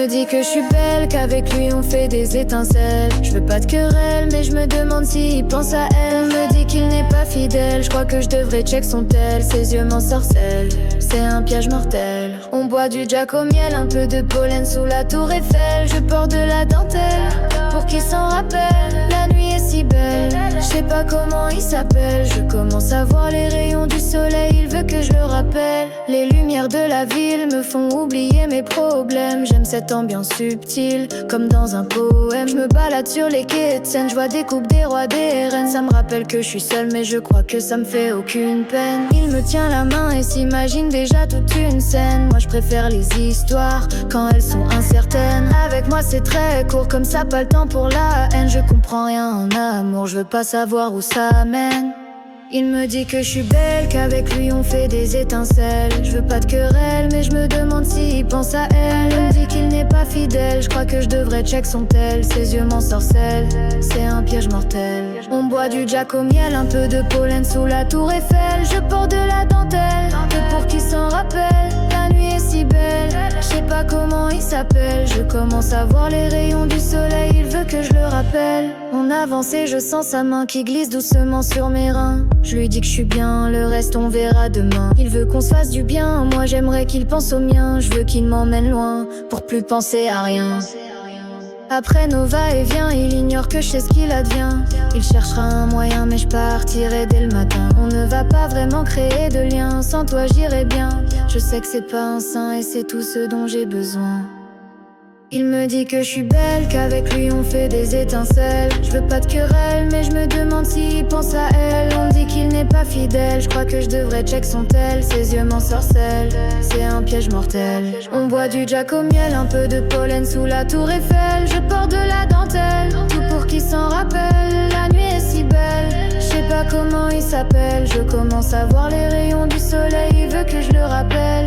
me dit que je suis belle, qu'avec lui on fait des étincelles. Je veux pas de querelle, mais je me demande s'il pense à elle. Me dit qu'il n'est pas fidèle, je crois que je devrais check son tel. Ses yeux m'ensorcellent, c'est un piège mortel. On boit du Jack au miel, un peu de pollen sous la tour Eiffel. Je porte de la dentelle, pour qu'il s'en rappelle. La nuit est si belle, je sais pas comment il s'appelle. Je commence à voir les rayons du soleil, il veut que je le rappelle. Les lumières de la ville me font oublier mes problèmes. J'aime cette ambiance subtile, comme dans un poème. Je me balade sur les quais de Seine, je vois des coupes des rois, des reines. Ça me rappelle que je suis seule, mais je crois que ça me fait aucune peine. Il me tient la main et s'imagine déjà toute une scène. Moi je préfère les histoires quand elles sont incertaines. Avec moi c'est très court, comme ça pas le temps pour la haine. Je comprends rien en amour, je veux pas savoir où ça mène. Il me dit que je suis belle, qu'avec lui on fait des étincelles. Je veux pas de querelle, mais je me demande s'il pense à elle. Il me dit qu'il n'est pas fidèle, je crois que je devrais check son tel. Ses yeux m'ensorcellent, c'est un piège mortel. On boit du Jack au miel, un peu de pollen sous la tour Eiffel. Je porte de la dentelle, que pour qu'il s'en rappelle. La nuit est si belle, je sais pas comment il s'appelle. Je commence à voir les rayons du soleil, il veut que je le rappelle. On avance et je sens sa main qui glisse doucement sur mes reins. Je lui dis que je suis bien, le reste on verra demain. Il veut qu'on se fasse du bien, moi j'aimerais qu'il pense au mien. Je veux qu'il m'emmène loin, pour plus penser à rien. Après nos va-et-vient, il ignore que je sais ce qu'il advient. Il cherchera un moyen, mais je partirai dès le matin. On ne va pas vraiment créer de lien, sans toi j'irai bien. Je sais que c'est pas un saint et c'est tout ce dont j'ai besoin. Il me dit que je suis belle, qu'avec lui on fait des étincelles. Je veux pas de querelle, mais je me demande s'il pense à elle. On me dit qu'il n'est pas fidèle, je crois que je devrais check son tel. Ses yeux m'ensorcellent, c'est un piège mortel. On boit du Jack au miel, un peu de pollen sous la tour Eiffel. Je porte de la dentelle, tout pour qu'il s'en rappelle. La nuit est si belle, je sais pas comment il s'appelle. Je commence à voir les rayons du soleil, il veut que je le rappelle.